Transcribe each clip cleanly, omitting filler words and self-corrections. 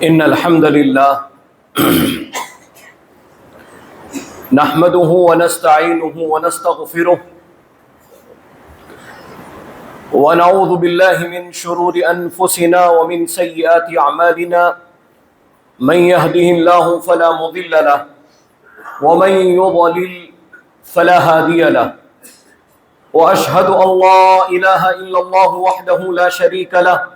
إن الحمد لله نحمده ونستعينه ونستغفره ونعوذ بالله من شرور أنفسنا ومن سيئات أعمالنا من يهده الله فلا مضل له ومن يضلل فلا هادي له وأشهد أن لا إله إلا الله وحده لا شريك له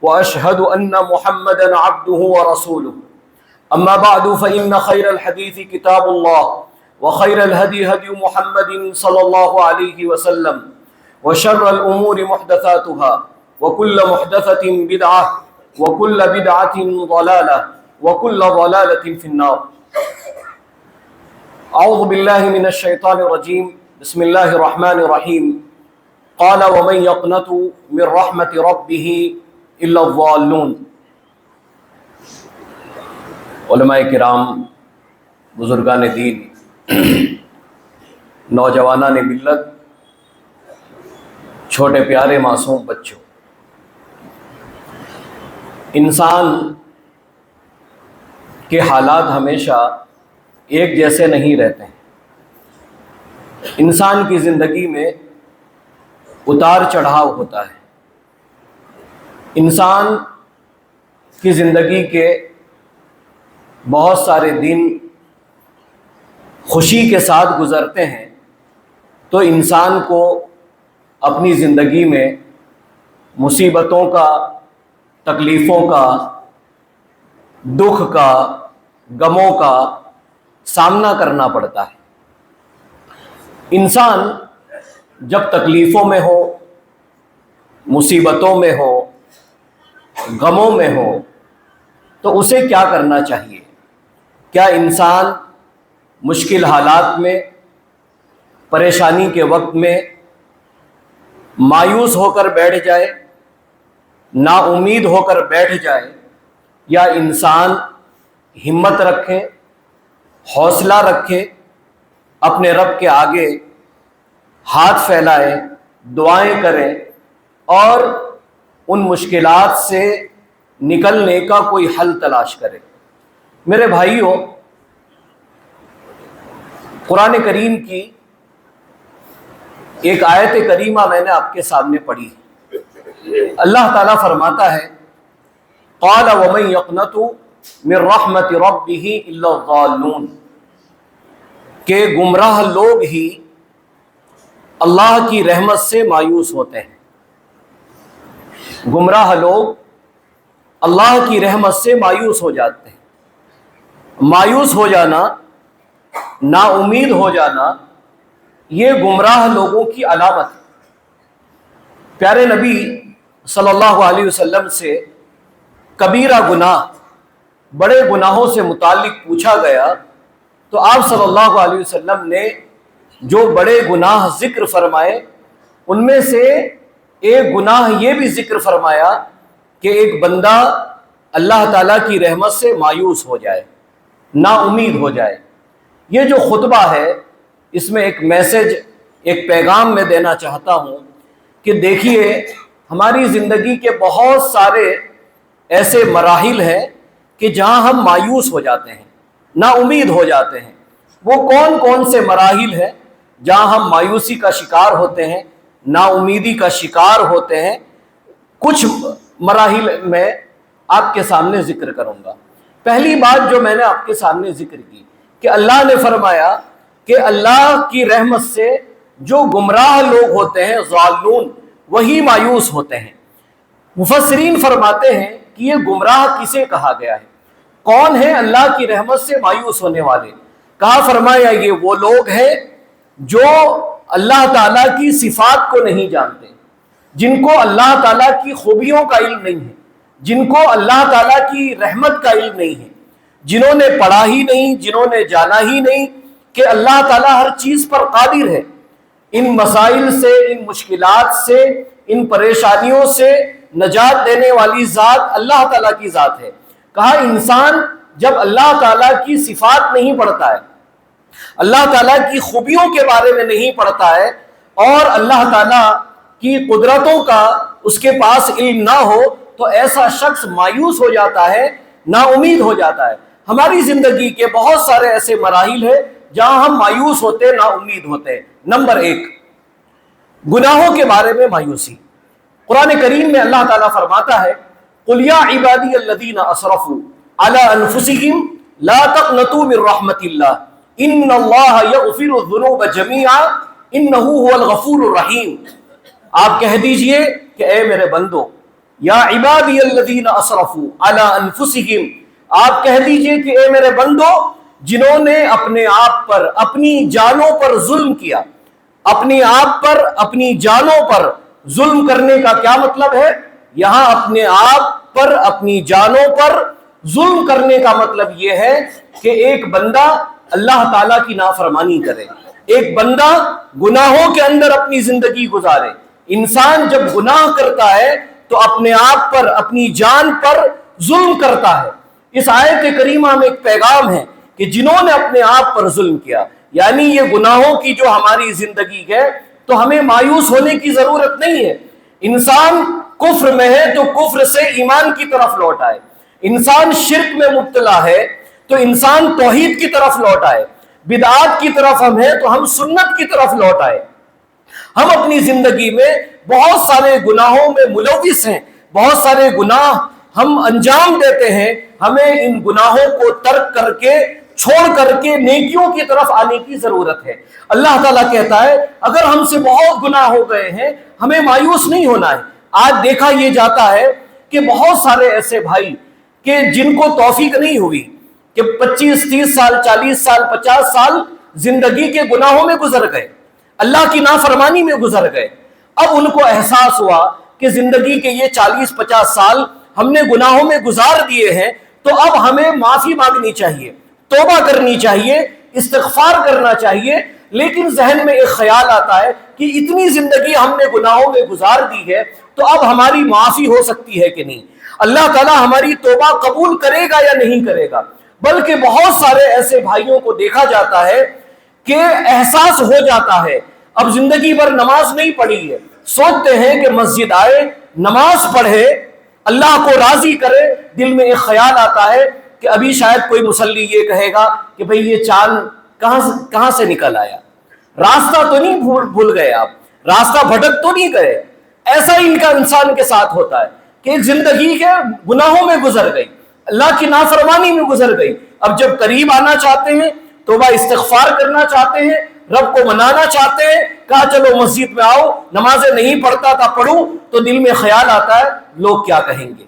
وأشهد أن محمدا عبده ورسوله أما بعد فإن خير الحديث كتاب الله وخير الهدي هدي محمد صلى الله عليه وسلم وشر الأمور محدثاتها وكل محدثة بدعة وكل بدعة ضلالة وكل ضلالة في النار. أعوذ بالله من الشيطان الرجيم. بسم الله الرحمن الرحيم. قال ومن يقنط من رحمة ربه إلا الضالون. علماء کرام، بزرگان دین، نوجوانان ملت، چھوٹے پیارے معصوم بچوں، انسان کے حالات ہمیشہ ایک جیسے نہیں رہتے ہیں. انسان کی زندگی میں اتار چڑھاؤ ہوتا ہے. انسان کی زندگی کے بہت سارے دن خوشی کے ساتھ گزرتے ہیں تو انسان کو اپنی زندگی میں مصیبتوں کا، تکلیفوں کا، دکھ کا، غموں کا سامنا کرنا پڑتا ہے. انسان جب تکلیفوں میں ہو، مصیبتوں میں ہو، غموں میں ہو تو اسے کیا کرنا چاہیے؟ کیا انسان مشکل حالات میں، پریشانی کے وقت میں مایوس ہو کر بیٹھ جائے، نا امید ہو کر بیٹھ جائے، یا انسان ہمت رکھے، حوصلہ رکھے، اپنے رب کے آگے ہاتھ پھیلائے، دعائیں کریں اور ان مشکلات سے نکلنے کا کوئی حل تلاش کرے؟ میرے بھائیوں، قرآن کریم کی ایک آیت کریمہ میں نے آپ کے سامنے پڑھی. اللہ تعالیٰ فرماتا ہے قال ومن يقنط من رحمت ربه الا الضالون، کہ گمراہ لوگ ہی اللہ کی رحمت سے مایوس ہوتے ہیں. گمراہ لوگ اللہ کی رحمت سے مایوس ہو جاتے ہیں. مایوس ہو جانا، نا امید ہو جانا، یہ گمراہ لوگوں کی علامت ہے. پیارے نبی صلی اللہ علیہ وسلم سے کبیرہ گناہ، بڑے گناہوں سے متعلق پوچھا گیا تو آپ صلی اللہ علیہ وسلم نے جو بڑے گناہ ذکر فرمائے ان میں سے ایک گناہ یہ بھی ذکر فرمایا کہ ایک بندہ اللہ تعالیٰ کی رحمت سے مایوس ہو جائے، نا امید ہو جائے. یہ جو خطبہ ہے اس میں ایک میسج، ایک پیغام میں دینا چاہتا ہوں کہ دیکھیے، ہماری زندگی کے بہت سارے ایسے مراحل ہیں کہ جہاں ہم مایوس ہو جاتے ہیں، نا امید ہو جاتے ہیں. وہ کون کون سے مراحل ہیں جہاں ہم مایوسی کا شکار ہوتے ہیں، نا امیدی کا شکار ہوتے ہیں؟ کچھ مراحل میں آپ کے سامنے ذکر کروں گا. پہلی بات جو میں نے آپ کے سامنے ذکر کی کہ اللہ نے فرمایا کہ اللہ کی رحمت سے جو گمراہ لوگ ہوتے ہیں، ضالون، وہی مایوس ہوتے ہیں. مفسرین فرماتے ہیں کہ یہ گمراہ کسے کہا گیا ہے؟ کون ہے اللہ کی رحمت سے مایوس ہونے والے؟ کہا فرمایا یہ وہ لوگ ہیں جو اللہ تعالیٰ کی صفات کو نہیں جانتے، جن کو اللہ تعالیٰ کی خوبیوں کا علم نہیں ہے، جن کو اللہ تعالیٰ کی رحمت کا علم نہیں ہے، جنہوں نے پڑھا ہی نہیں، جنہوں نے جانا ہی نہیں کہ اللہ تعالیٰ ہر چیز پر قادر ہے. ان مسائل سے، ان مشکلات سے، ان پریشانیوں سے نجات دینے والی ذات اللہ تعالیٰ کی ذات ہے. کہا انسان جب اللہ تعالیٰ کی صفات نہیں پڑھتا ہے، اللہ تعالیٰ کی خوبیوں کے بارے میں نہیں پڑھتا ہے، اور اللہ تعالیٰ کی قدرتوں کا اس کے پاس علم نہ ہو، تو ایسا شخص مایوس ہو جاتا ہے، نا امید ہو جاتا ہے۔ ہماری زندگی کے بہت سارے ایسے مراحل ہیں جہاں ہم مایوس ہوتے، نا امید ہوتے۔ نمبر 1، گناہوں کے بارے میں مایوسی۔ قرآن کریم میں اللہ تعالیٰ فرماتا ہے قُلْ يَا عِبَادِيَ الَّذِينَ أَسْرَفُوا عَلَىٰ أَنفُسِهِمْ لَا تَقْنَطُوا مِن رَحْمَةِ اللَّهِ إِنَّ اللَّهَ يَغْفِرُ الذُّنُوبَ جَمِيعًا إِنَّهُ هُوَ الْغَفُورُ الرَّحِيمُ۔ آپ کہہ دیجئے کہ اے میرے بندو، یا عبادی الذین اسرفوا علی انفسہم، آپ کہہ دیجئے کہ اے میرے بندو جنہوں نے اپنے آپ پر، اپنی جانوں پر ظلم کیا۔ اپنی آپ پر، اپنی جانوں پر ظلم کرنے کا کیا مطلب ہے؟ یہاں اپنے آپ پر، اپنی جانوں پر ظلم کرنے کا مطلب یہ ہے کہ ایک بندہ اللہ تعالیٰ کی نافرمانی کرے، ایک بندہ گناہوں کے اندر اپنی زندگی گزارے۔ انسان جب گناہ کرتا ہے تو اپنے آپ پر، اپنی جان پر ظلم کرتا ہے۔ اس آیت کریمہ میں ایک پیغام ہے کہ جنہوں نے اپنے آپ پر ظلم کیا، یعنی یہ گناہوں کی جو ہماری زندگی ہے، تو ہمیں مایوس ہونے کی ضرورت نہیں ہے۔ انسان کفر میں ہے تو کفر سے ایمان کی طرف لوٹ آئے، انسان شرک میں مبتلا ہے تو انسان توحید کی طرف لوٹ آئے، بدعات کی طرف ہم ہیں تو ہم سنت کی طرف لوٹ آئے۔ ہم اپنی زندگی میں بہت سارے گناہوں میں ملوث ہیں، بہت سارے گناہ ہم انجام دیتے ہیں، ہمیں ان گناہوں کو ترک کر کے، چھوڑ کر کے نیکیوں کی طرف آنے کی ضرورت ہے۔ اللہ تعالیٰ کہتا ہے اگر ہم سے بہت گناہ ہو گئے ہیں ہمیں مایوس نہیں ہونا ہے۔ آج دیکھا یہ جاتا ہے کہ بہت سارے ایسے بھائی کہ جن کو توفیق نہیں ہوئی کہ 25 30 سال 40 سال 50 سال زندگی کے گناہوں میں گزر گئے، اللہ کی نافرمانی میں گزر گئے، اب ان کو احساس ہوا کہ زندگی کے یہ 40 50 سال ہم نے گناہوں میں گزار دیے ہیں، تو اب ہمیں معافی مانگنی چاہیے، توبہ کرنی چاہیے، استغفار کرنا چاہیے۔ لیکن ذہن میں ایک خیال آتا ہے کہ اتنی زندگی ہم نے گناہوں میں گزار دی ہے تو اب ہماری معافی ہو سکتی ہے کہ نہیں، اللہ تعالیٰ ہماری توبہ قبول کرے گا یا نہیں کرے گا۔ بلکہ بہت سارے ایسے بھائیوں کو دیکھا جاتا ہے کہ احساس ہو جاتا ہے اب زندگی بھر نماز نہیں پڑھی ہے، سوچتے ہیں کہ مسجد آئے، نماز پڑھے، اللہ کو راضی کرے، دل میں ایک خیال آتا ہے کہ ابھی شاید کوئی مصلی یہ کہے گا کہ بھئی یہ چاند کہاں سے نکل آیا، راستہ تو نہیں بھول گئے، آپ راستہ بھٹک تو نہیں گئے۔ ایسا ان کا انسان کے ساتھ ہوتا ہے کہ ایک زندگی کے گناہوں میں گزر گئی، اللہ کی نافرمانی میں گزر گئی، اب جب قریب آنا چاہتے ہیں، توبہ استغفار کرنا چاہتے ہیں، رب کو منانا چاہتے ہیں، کہا چلو مسجد میں آؤ، نمازیں نہیں پڑھتا تھا پڑھوں، تو دل میں خیال آتا ہے لوگ کیا کہیں گے،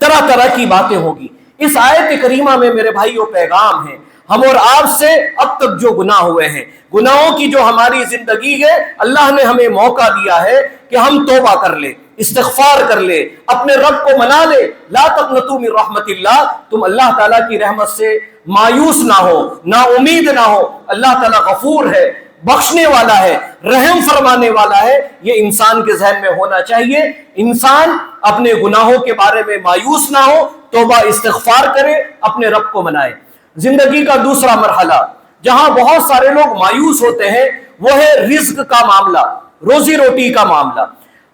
طرح طرح کی باتیں ہوگی۔ اس آیت کریمہ میں میرے بھائیوں پیغام ہے، ہم اور آپ سے اب تک جو گناہ ہوئے ہیں، گناہوں کی جو ہماری زندگی ہے، اللہ نے ہمیں موقع دیا ہے کہ ہم توبہ کر لیں، استغفار کر لے، اپنے رب کو منا لے۔ لا تقنطوا من رحمت اللہ، تم اللہ تعالیٰ کی رحمت سے مایوس نہ ہو، نا امید نہ ہو۔ اللہ تعالیٰ غفور ہے، بخشنے والا ہے، رحم فرمانے والا ہے، یہ انسان کے ذہن میں ہونا چاہیے۔ انسان اپنے گناہوں کے بارے میں مایوس نہ ہو، توبہ استغفار کرے، اپنے رب کو منائے۔ زندگی کا دوسرا مرحلہ جہاں بہت سارے لوگ مایوس ہوتے ہیں وہ ہے رزق کا معاملہ، روزی روٹی کا معاملہ۔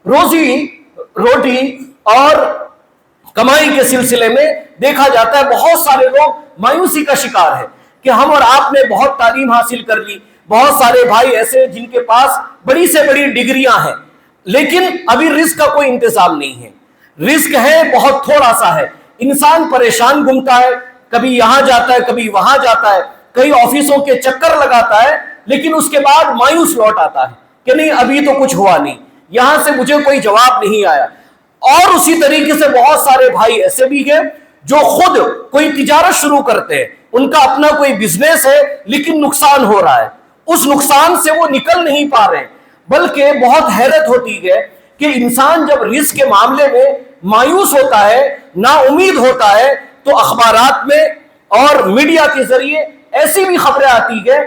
روزی روٹی اور کمائی کے سلسلے میں دیکھا جاتا ہے بہت سارے لوگ مایوسی کا شکار ہے کہ ہم اور آپ نے بہت تعلیم حاصل کر لی، بہت سارے بھائی ایسے جن کے پاس بڑی سے بڑی ڈگریاں ہیں، لیکن ابھی رزق کا کوئی انتظام نہیں ہے، رزق ہے بہت تھوڑا سا ہے، انسان پریشان گھومتا ہے، کبھی یہاں جاتا ہے کبھی وہاں جاتا ہے، کئی آفیسوں کے چکر لگاتا ہے، لیکن اس کے بعد مایوس لوٹ آتا ہے کہ نہیں ابھی تو کچھ ہوا نہیں، یہاں سے مجھے کوئی جواب نہیں آیا۔ اور اسی طریقے سے بہت سارے بھائی ایسے بھی ہیں جو خود کوئی تجارت شروع کرتے ہیں، ان کا اپنا کوئی بزنس ہے لیکن نقصان ہو رہا ہے، اس نقصان سے وہ نکل نہیں پا رہے ہیں۔ بلکہ بہت حیرت ہوتی ہے کہ انسان جب رزق کے معاملے میں مایوس ہوتا ہے، نا امید ہوتا ہے، تو اخبارات میں اور میڈیا کے ذریعے ایسی بھی خبریں آتی ہے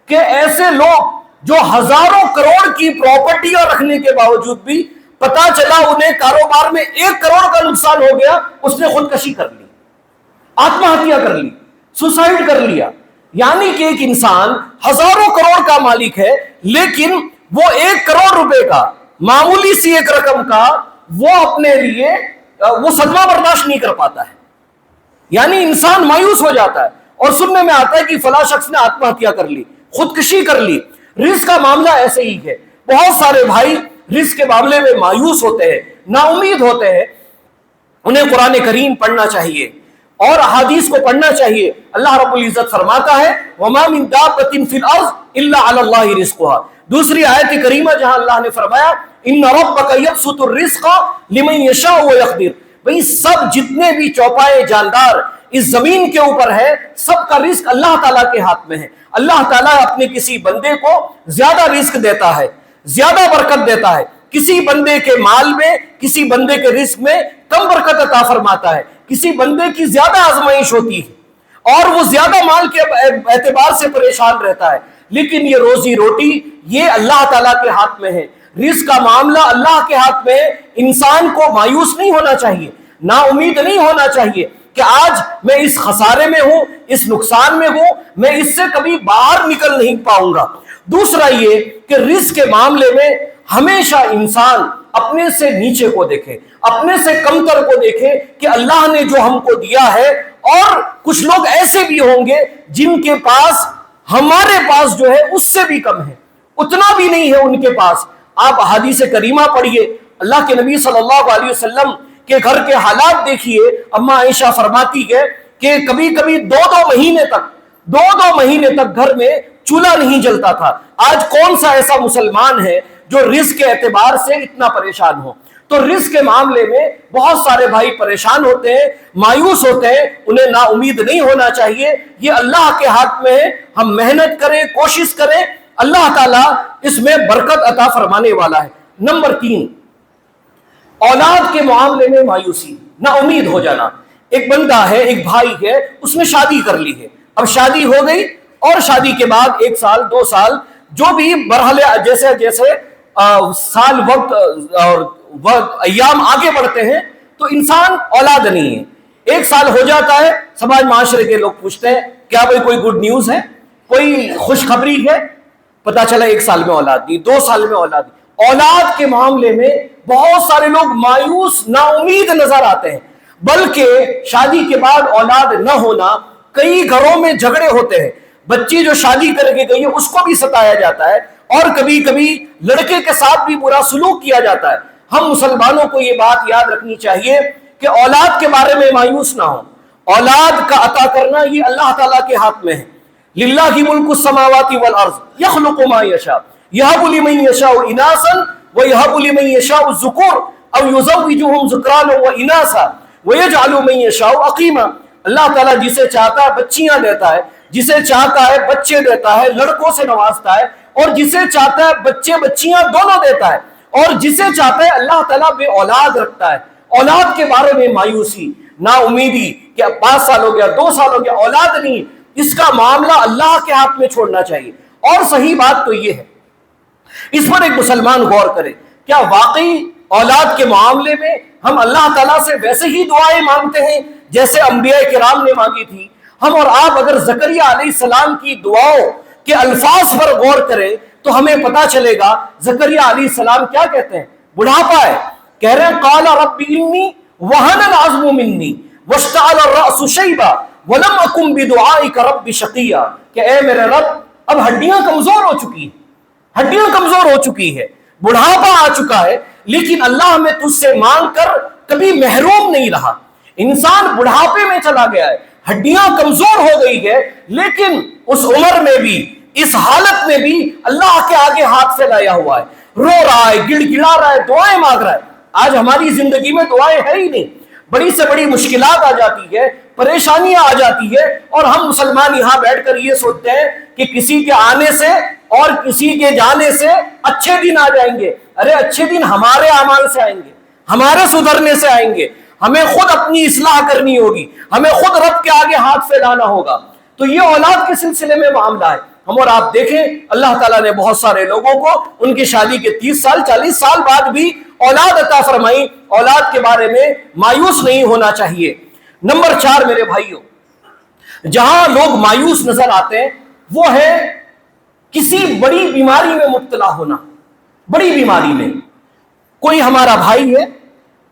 کہ ایسے لوگ جو ہزاروں کروڑ کی پراپرٹیاں رکھنے کے باوجود بھی پتا چلا انہیں کاروبار میں 1 کروڑ کا نقصان ہو گیا، اس نے خودکشی کر لی، آتما ہتیا کر لی، سوسائڈ کر لیا۔ یعنی کہ ایک انسان ہزاروں کروڑ کا مالک ہے لیکن وہ 1 کروڑ روپے کا معمولی سی ایک رقم کا وہ اپنے لیے وہ صدمہ برداشت نہیں کر پاتا ہے۔ یعنی انسان مایوس ہو جاتا ہے، اور سننے میں آتا ہے کہ فلاں شخص نے آتم ہتیا کر لی، خودکشی کر لی۔ رزق کا معاملہ ایسے ہی ہے، بہت سارے بھائی رزق کے معاملے میں مایوس ہوتے ہیں، نا امید ہوتے ہیں۔ انہیں قرآن کریم پڑھنا چاہیے اور احادیث کو پڑھنا چاہیے۔ اللہ رب العزت فرماتا ہے وَمَا مِن دَابَّةٍ فِي الْأَرْضِ إِلَّا عَلَى اللَّهِ رِزْقُهَا۔ دوسری آیت کریمہ جہاں اللہ نے فرمایا إِنَّ رَبَّكَ يَبْسُطُ الرِّزْقَ لِمَن يَشَاءُ وَيَقْدِرُ۔ بھئی سب جتنے بھی چوپائے جاندار اس زمین کے اوپر ہے، سب کا رزق اللہ تعالیٰ کے ہاتھ میں ہے۔ اللہ تعالیٰ اپنے کسی بندے کو زیادہ رزق دیتا ہے، زیادہ برکت دیتا ہے، کسی بندے کے مال میں، کسی بندے کے رزق میں کم برکت عطا فرماتا ہے، کسی بندے کی زیادہ آزمائش ہوتی ہے اور وہ زیادہ مال کے اعتبار سے پریشان رہتا ہے۔ لیکن یہ روزی روٹی یہ اللہ تعالیٰ کے ہاتھ میں ہے، رزق کا معاملہ اللہ کے ہاتھ میں ہے۔ انسان کو مایوس نہیں ہونا چاہیے، نا امید نہیں ہونا چاہیے کہ آج میں اس خسارے میں ہوں، اس نقصان میں ہوں، میں اس سے کبھی باہر نکل نہیں پاؤں گا۔ دوسرا یہ کہ رزق کے معاملے میں ہمیشہ انسان اپنے سے نیچے کو دیکھے، اپنے سے کمتر کو دیکھے کہ اللہ نے جو ہم کو دیا ہے، اور کچھ لوگ ایسے بھی ہوں گے جن کے پاس ہمارے پاس جو ہے اس سے بھی کم ہے، اتنا بھی نہیں ہے ان کے پاس۔ آپ احادیث کریمہ پڑھیے، اللہ کے نبی صلی اللہ علیہ وسلم کے گھر کے حالات دیکھیے۔ اما عائشہ فرماتی ہے کہ کبھی کبھی دو دو مہینے تک گھر میں چولہا نہیں جلتا تھا۔ آج کون سا ایسا مسلمان ہے جو رزق کے اعتبار سے اتنا پریشان ہو؟ تو رزق کے معاملے میں بہت سارے بھائی پریشان ہوتے ہیں، مایوس ہوتے ہیں، انہیں نا امید نہیں ہونا چاہیے۔ یہ اللہ کے ہاتھ میں ہے، ہم محنت کریں، کوشش کریں، اللہ تعالیٰ اس میں برکت عطا فرمانے والا ہے۔ نمبر 3، اولاد کے معاملے میں مایوسی، نا امید ہو جانا۔ ایک بندہ ہے، ایک بھائی ہے، اس نے شادی کر لی ہے، اب شادی ہو گئی، اور شادی کے بعد 1 سال 2 سال جو بھی مرحلے جیسے جیسے سال وقت ایام آگے بڑھتے ہیں تو انسان اولاد نہیں ہے۔ 1 سال ہو جاتا ہے، سماج معاشرے کے لوگ پوچھتے ہیں کیا بھئی کوئی گڈ نیوز ہے، کوئی خوشخبری ہے؟ پتا چلا 1 سال میں اولاد دی، 2 سال میں اولاد دی۔ اولاد کے معاملے میں بہت سارے لوگ مایوس، نا امید نظر آتے ہیں، بلکہ شادی کے بعد اولاد نہ ہونا، کئی گھروں میں جھگڑے ہوتے ہیں۔ بچی جو شادی کر کے گئی ہے اس کو بھی ستایا جاتا ہے، اور کبھی کبھی لڑکے کے ساتھ بھی برا سلوک کیا جاتا ہے۔ ہم مسلمانوں کو یہ بات یاد رکھنی چاہیے کہ اولاد کے بارے میں مایوس نہ ہو۔ اولاد کا عطا کرنا یہ اللہ تعالیٰ کے ہاتھ میں ہے۔ للہ ملک السماوات والارض یخلق ما یشاء یہب لمن یشاء اناثا ویہب لمن یشاء الذکور او یزوجہم ذکرانا واناثا ویجعل من یشاء عقیما۔ اللہ تعالیٰ جسے چاہتا ہے بچیاں دیتا ہے، جسے چاہتا ہے بچے دیتا ہے، لڑکوں سے نوازتا ہے، اور جسے چاہتا ہے بچے بچیاں دونوں دیتا ہے، اور جسے چاہتا ہے اللہ تعالیٰ بے اولاد رکھتا ہے۔ اولاد کے بارے میں مایوسی، نا امیدی کہ 5 سال ہو گیا، 2 سال ہو گیا، اولاد نہیں، اس کا معاملہ اللہ کے ہاتھ میں چھوڑنا چاہیے۔ اور صحیح بات تو یہ ہے، اس پر ایک مسلمان غور کرے، کیا واقعی اولاد کے معاملے میں ہم اللہ تعالیٰ سے ویسے ہی دعائیں مانگتے ہیں جیسے انبیاء کرام نے مانگی تھی؟ ہم اور آپ اگر زکریا علیہ السلام کی دعاؤں کے الفاظ پر غور کریں تو ہمیں پتا چلے گا زکریا علیہ السلام کیا کہتے ہیں۔ بڑھاپا ہے، کہہ رہے ہیں قال رب انی وہن العظم منی واشتعل الرأس شیبا ولم اکن بدعائک رب شقیا، کہ اے میرے رب اب ہڈیاں کمزور ہو چکی ہیں، ہڈیاں کمزور ہو چکی ہے، بڑھاپا آ چکا ہے، لیکن اللہ میں تجھ سے مانگ کر کبھی محروم نہیں رہا۔ انسان بڑھاپے میں چلا گیا ہے، ہڈیاں کمزور ہو گئی ہے، لیکن اس عمر میں بھی، اس حالت میں بھی اللہ کے آگے ہاتھ پھیلایا ہوا ہے، رو رہا ہے، گڑ گڑا رہا ہے، دعائیں مانگ رہا ہے۔ آج ہماری زندگی میں دعائیں ہے ہی نہیں، بڑی سے بڑی مشکلات آ جاتی ہے، پریشانیاں آ جاتی ہے، اور ہم مسلمان یہاں بیٹھ کر یہ سوچتے ہیں کہ کسی کے آنے سے اور کسی کے جانے سے اچھے دن آ جائیں گے۔ ارے اچھے دن ہمارے اعمال سے آئیں گے، ہمارے سدھرنے سے آئیں گے، ہمیں خود اپنی اصلاح کرنی ہوگی، ہمیں خود رب کے آگے ہاتھ پھیلانا ہوگا۔ تو یہ اولاد کے سلسلے میں معاملہ ہے۔ ہم اور آپ دیکھیں اللہ تعالیٰ نے بہت سارے لوگوں کو ان کی شادی کے 30 سال 40 سال بعد بھی اولاد عطا فرمائی۔ اولاد کے بارے میں مایوس نہیں ہونا چاہیے۔ نمبر 4 میرے بھائیوں، جہاں لوگ مایوس نظر آتے ہیں وہ ہے کسی بڑی بیماری میں مبتلا ہونا۔ بڑی بیماری میں، کوئی ہمارا بھائی ہے،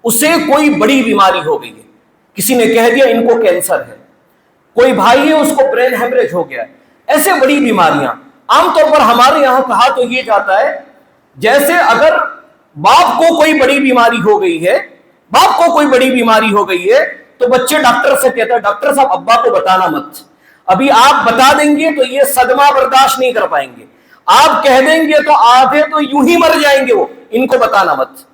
اسے کوئی بڑی بیماری ہو گئی ہے، کسی نے کہہ دیا ان کو کینسر ہے، کوئی بھائی ہے اس کو برین ہیمریج ہو گیا ہے، ایسے بڑی بیماریاں عام طور پر ہمارے یہاں کہا تو یہ جاتا ہے جیسے اگر باپ کو کوئی بڑی بیماری ہو گئی ہے، باپ کو کوئی بڑی بیماری ہو گئی ہے تو بچے ڈاکٹر سے کہتا ہے ڈاکٹر صاحب ابا کو بتانا مت، ابھی آپ بتا دیں گے تو یہ صدمہ برداشت نہیں کر پائیں گے، آپ کہہ دیں گے تو آدھے تو یوں ہی مر جائیں گے، وہ ان کو بتانا مت،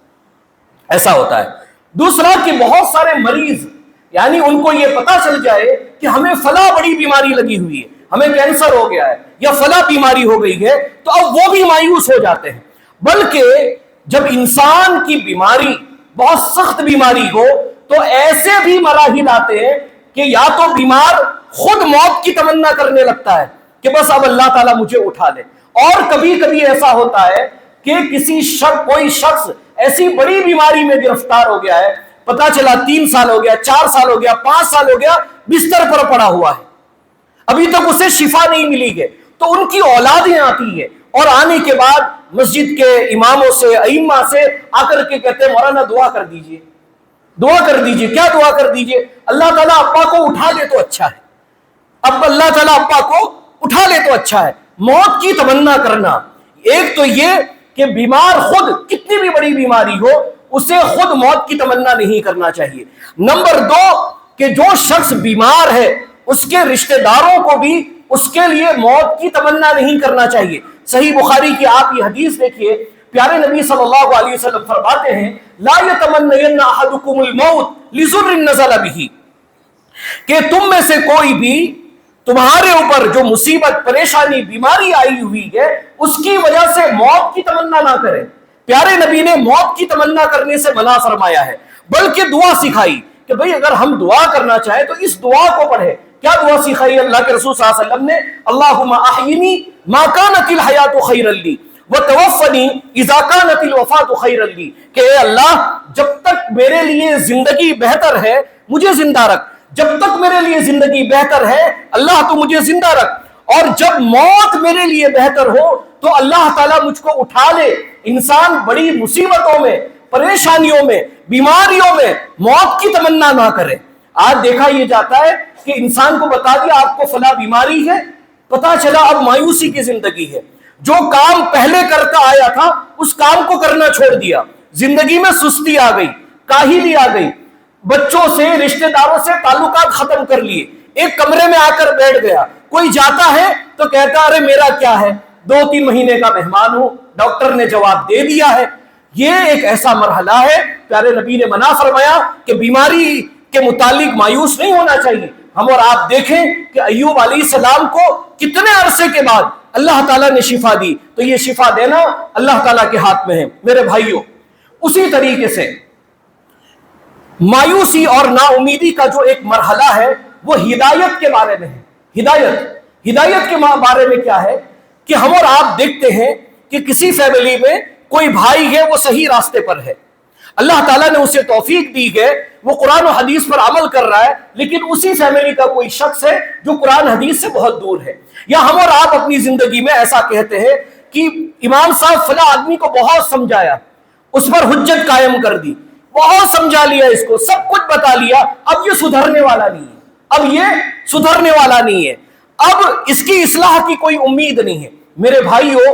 ایسا ہوتا ہے۔ دوسرا کہ بہت سارے مریض یعنی ان کو یہ پتا چل جائے کہ ہمیں فلاں بڑی بیماری لگی ہوئی ہے، ہمیں کینسر ہو گیا ہے یا فلاں بیماری ہو گئی ہے، تو اب وہ بھی مایوس ہو جاتے ہیں۔ بلکہ جب انسان کی بیماری بہت سخت بیماری ہو تو ایسے بھی مراحل آتے ہیں کہ یا تو بیمار خود موت کی تمنا کرنے لگتا ہے کہ بس اب اللہ تعالیٰ مجھے اٹھا لے، اور کبھی کبھی ایسا ہوتا ہے کہ کوئی شخص ایسی بڑی بیماری میں گرفتار ہو گیا ہے، پتا چلا 3 سال ہو گیا، 4 سال ہو گیا، 5 سال ہو گیا، بستر پر پڑا ہوا ہے، ابھی تک اسے شفا نہیں ملی ہے، تو ان کی اولادیں آتی ہے اور آنے کے بعد مسجد کے اماموں سے ائمہ سے آ کر کے کہتے ہیں مولانا دعا کر دیجئے، دعا کر دیجئے، کیا دعا کر دیجئے؟ اللہ تعالیٰ ابا کو اٹھا لے تو اچھا ہے، اب اللہ تعالیٰ ابا کو اٹھا لے تو اچھا ہے۔ موت کی تمنا کرنا، ایک تو یہ کہ بیمار خود کتنی بھی بڑی بیماری ہو اسے خود موت کی تمنا نہیں کرنا چاہیے۔ نمبر 2 کہ جو شخص بیمار ہے اس کے رشتہ داروں کو بھی اس کے لیے موت کی تمنا نہیں کرنا چاہیے۔ صحیح بخاری کی آپ یہ حدیث دیکھیے، پیارے نبی صلی اللہ علیہ وسلم فرماتے ہیں لا یتمنین احدکم الموت لضر نزل به، کہ تم میں سے کوئی بھی تمہارے اوپر جو مصیبت، پریشانی، بیماری آئی ہوئی ہے اس کی وجہ سے موت کی تمنا نہ کرے۔ پیارے نبی نے موت کی تمنا کرنے سے منع فرمایا ہے، بلکہ دعا سکھائی کہ بھئی اگر ہم دعا کرنا چاہیں تو اس دعا کو پڑھے۔ کیا دعا سکھائی اللہ کے رسول صلی اللہ علیہ وسلم نے؟ اللہم احینی ما کانت الحیات خیرا لی وتوفنی اذا کانت الوفات خیرا لی، کہ اے اللہ جب تک میرے لیے زندگی بہتر ہے مجھے زندہ رکھ، جب تک میرے لیے زندگی بہتر ہے اللہ تو مجھے زندہ رکھ، اور جب موت میرے لیے بہتر ہو تو اللہ تعالیٰ مجھ کو اٹھا لے۔ انسان بڑی مصیبتوں میں، پریشانیوں میں، بیماریوں میں موت کی تمنا نہ کرے۔ آج دیکھا یہ جاتا ہے کہ انسان کو بتا دیا آپ کو فلاں بیماری ہے، پتا چلا اب مایوسی کی زندگی ہے، جو کام پہلے کرتا آیا تھا اس کام کو کرنا چھوڑ دیا، زندگی میں سستی آ گئی، کاہلی آ گئی، بچوں سے، رشتہ داروں سے تعلقات ختم کر لیے، ایک کمرے میں آ کر بیٹھ گیا، کوئی جاتا ہے تو کہتا ارے میرا کیا ہے، 2-3 مہینے کا مہمان ہوں، ڈاکٹر نے جواب دے دیا ہے۔ یہ ایک ایسا مرحلہ ہے، پیارے نبی نے منع فرمایا کہ بیماری کے متعلق مایوس نہیں ہونا چاہیے۔ ہم اور آپ دیکھیں کہ ایوب علیہ السلام کو کتنے عرصے کے بعد اللہ تعالیٰ نے شفا دی، تو یہ شفا دینا اللہ تعالیٰ کے ہاتھ میں ہے میرے بھائیوں۔ اسی طریقے سے مایوسی اور نا امیدی کا جو ایک مرحلہ ہے وہ ہدایت کے بارے میں ہے۔ ہدایت کے بارے میں کیا ہے کہ ہم اور آپ دیکھتے ہیں کہ کسی فیملی میں کوئی بھائی ہے وہ صحیح راستے پر ہے، اللہ تعالیٰ نے اسے توفیق دی ہے، وہ قرآن و حدیث پر عمل کر رہا ہے، لیکن اسی فیملی کا کوئی شخص ہے جو قرآن حدیث سے بہت دور ہے۔ یا ہم اور آپ اپنی زندگی میں ایسا کہتے ہیں کہ امام صاحب فلاں آدمی کو بہت سمجھایا، اس پر حجت قائم کر دی، بہت سمجھا لیا، اس کو سب کچھ بتا لیا، اب یہ سدھرنے والا نہیں ہے، اب یہ سدھرنے والا نہیں ہے، اب اس کی اصلاح کی کوئی امید نہیں ہے۔ میرے بھائیوں،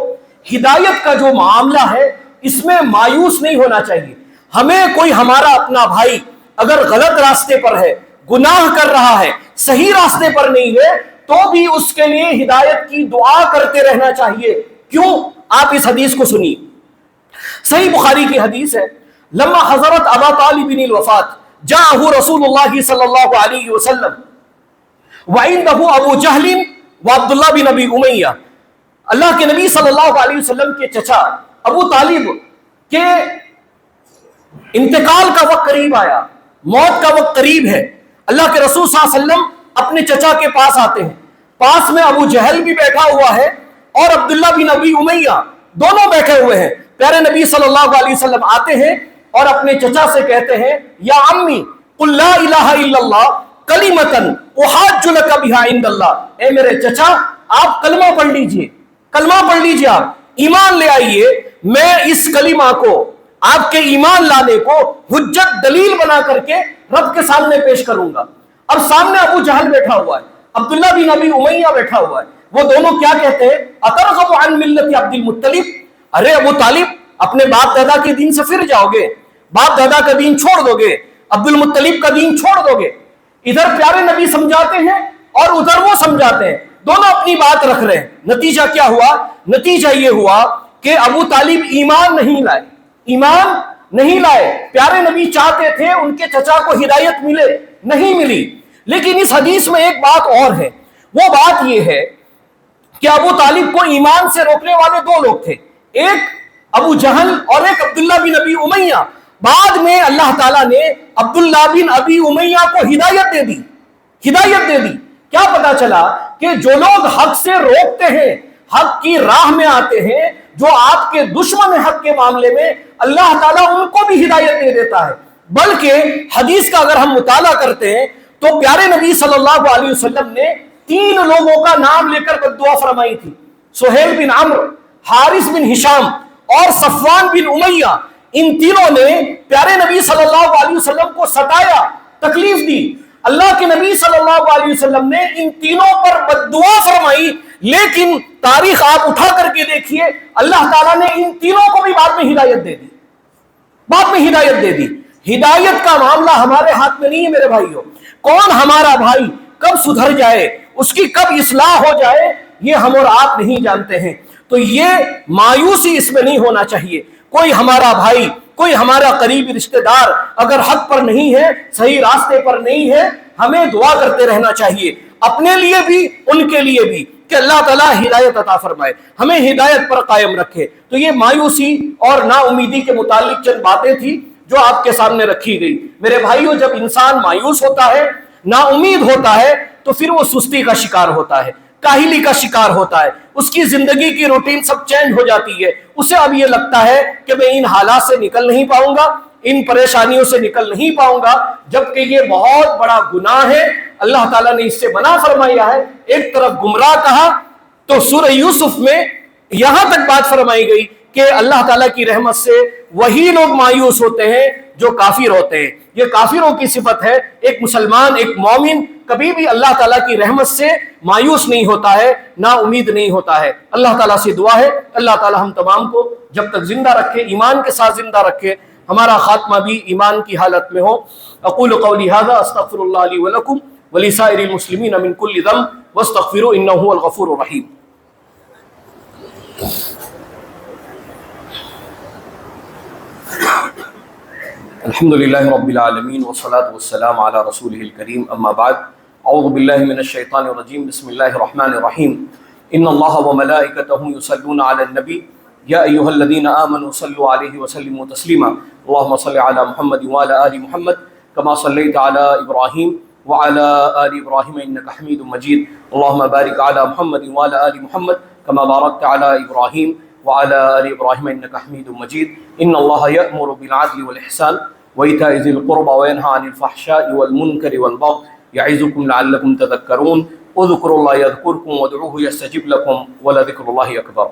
ہدایت کا جو معاملہ ہے اس میں مایوس نہیں ہونا چاہیے۔ ہمیں کوئی ہمارا اپنا بھائی اگر غلط راستے پر ہے، گناہ کر رہا ہے، صحیح راستے پر نہیں ہے، تو بھی اس کے لیے ہدایت کی دعا کرتے رہنا چاہیے۔ کیوں؟ آپ اس حدیث کو سنیے، صحیح بخاری کی حدیث ہے، لما حضرت ابا طالب الوفات جاءه رسول اللہ صلی اللہ علیہ وسلم وعنده ابو جہل وعبداللہ بن ابی امیہ، اللہ کے نبی صلی اللہ علیہ وسلم کے چچا ابو طالب کے انتقال کا وقت قریب آیا، موت کا وقت قریب ہے، اللہ کے رسول صلی اللہ علیہ وسلم اپنے چچا کے پاس آتے ہیں، پاس میں ابو جہل بھی بیٹھا ہوا ہے اور عبداللہ بن ابی امیہ دونوں بیٹھے ہوئے ہیں۔ پیارے نبی صلی اللہ علیہ وسلم آتے ہیں اور اپنے چچا سے کہتے ہیں یا امی قل لا الہ الا اللہ کلمۃ احاج لک بہا عند اللہ، اے میرے چچا آپ کلمہ پڑھ لیجئے، کلمہ پڑھ لیجئے، آپ ایمان لے آئیے، میں اس کلمہ کو، آپ کے ایمان لانے کو حجت دلیل بنا کر کے رب کے سامنے پیش کروں گا. اور سامنے ابو جہل بیٹھا ہوا ہے, عبداللہ بن ابی امیہ بیٹھا ہوا ہے. وہ دونوں کیا کہتے ہیں, اترغب عن ملت عبد المطلب, ارے ابو طالب اپنے باپ دادا کے دین سے پھر جاؤ گے, باپ دادا کا دین چھوڑ دو گے, عبد المطلب کا دین چھوڑ دو گے. ادھر پیارے نبی سمجھاتے ہیں اور ادھر وہ سمجھاتے ہیں, دونوں اپنی بات رکھ رہے ہیں. نتیجہ کیا ہوا؟ نتیجہ یہ ہوا کہ ابو طالب ایمان نہیں لائے, ایمان نہیں لائے. پیارے نبی چاہتے تھے ان کے چچا کو ہدایت ملے, نہیں ملی. لیکن اس حدیث میں ایک بات اور ہے, وہ بات یہ ہے کہ ابو طالب کو ایمان سے روکنے والے دو لوگ تھے, ایک ابو جہل اور ایک عبداللہ بن ابی امیہ. بعد میں اللہ تعالیٰ نے عبداللہ بن ابی امیہ کو ہدایت دے دی, ہدایت دے دی. کیا پتا چلا کہ جو لوگ حق سے روکتے ہیں, حق کی راہ میں آتے ہیں, جو آپ کے دشمن حق کے معاملے میں, اللہ تعالیٰ ان کو بھی ہدایت دے دیتا ہے. بلکہ حدیث کا اگر ہم مطالعہ کرتے ہیں تو پیارے نبی صلی اللہ علیہ وسلم نے 3 لوگوں کا نام لے کر بددعا فرمائی تھی, سہیل بن عمرو, حارث بن ہشام اور صفوان بن امیہ. ان تینوں نے پیارے نبی صلی اللہ علیہ وسلم کو ستایا, تکلیف دی. اللہ کے نبی صلی اللہ علیہ وسلم نے ان تینوں پر بددعا فرمائی, لیکن تاریخ آپ اٹھا کر کے دیکھیے, اللہ تعالیٰ نے ان تینوں کو بھی بعد میں ہدایت دے دی, بعد میں ہدایت دے دی. ہدایت کا معاملہ ہمارے ہاتھ میں نہیں ہے میرے بھائیوں. کون ہمارا بھائی کب سدھر جائے, اس کی کب اصلاح ہو جائے, یہ ہم اور آپ نہیں جانتے ہیں. تو یہ مایوسی اس میں نہیں ہونا چاہیے. کوئی ہمارا بھائی, کوئی ہمارا قریبی رشتہ دار اگر حق پر نہیں ہے, صحیح راستے پر نہیں ہے, ہمیں دعا کرتے رہنا چاہیے, اپنے لیے بھی ان کے لیے بھی, کہ اللہ تعالیٰ ہدایت عطا فرمائے, ہمیں ہدایت پر قائم رکھے. تو یہ مایوسی اور نا امیدی کے متعلق چند باتیں تھی جو آپ کے سامنے رکھی گئی. میرے بھائیوں, جب انسان مایوس ہوتا ہے, نا امید ہوتا ہے, تو پھر وہ سستی کا شکار ہوتا ہے, کاہلی کا شکار ہوتا ہے, اس کی زندگی کی روٹین سب چینج ہو جاتی ہے. اسے اب یہ لگتا ہے کہ میں ان حالات سے نکل نہیں پاؤں گا, ان پریشانیوں سے نکل نہیں پاؤں گا, جبکہ یہ بہت بڑا گناہ ہے. اللہ تعالیٰ نے اس سے منع فرمایا ہے. ایک طرف گمراہ کہا تو سورہ یوسف میں یہاں تک بات فرمائی گئی کہ اللہ تعالیٰ کی رحمت سے وہی لوگ مایوس ہوتے ہیں جو کافر ہوتے ہیں. یہ کافروں کی صفت ہے. ایک مسلمان, ایک مومن کبھی بھی اللہ تعالیٰ کی رحمت سے مایوس نہیں ہوتا ہے, نا امید نہیں ہوتا ہے. اللہ تعالیٰ سے دعا ہے اللہ تعالیٰ ہم تمام کو جب تک زندہ رکھے, ایمان کے ساتھ زندہ رکھے, ہمارا خاتمہ بھی ایمان کی حالت میں ہو. اقول قولی ھذا استغفر اللہ لی ولکم ولسائر المسلمین من کل ذنب واستغفروا انہ هو الغفور الرحیم. الحمد للہ رب العالمین والصلاة والسلام علی رسولہ الکریم, اما بعد. اعوذ باللہ من الشیطان الرجیم, بسم اللہ الرحمن الرحیم. ان اللہ وملائکتہ یصلون علی النبی یا ایھا الذین آمنوا صلوا علیہ وسلموا تسلیما. اللہم صل علی محمد وعلی آل محمد کما صلیت علی ابراہیم وعلی آل ابراہیم انک حمید مجید. اللہم بارک علی محمد وعلی آل محمد کما بارکت علی ابراہیم وعلى آل إبراهيم إنك حميد مجيد. إن الله يأمر بالعدل والإحسان وإيتاء ذي القربى وينهى عن الفحشاء والمنكر والبغي يعظكم لعلكم تذكرون. اذكروا الله يذكركم وادعوه يستجب لكم ولذكر الله أكبر.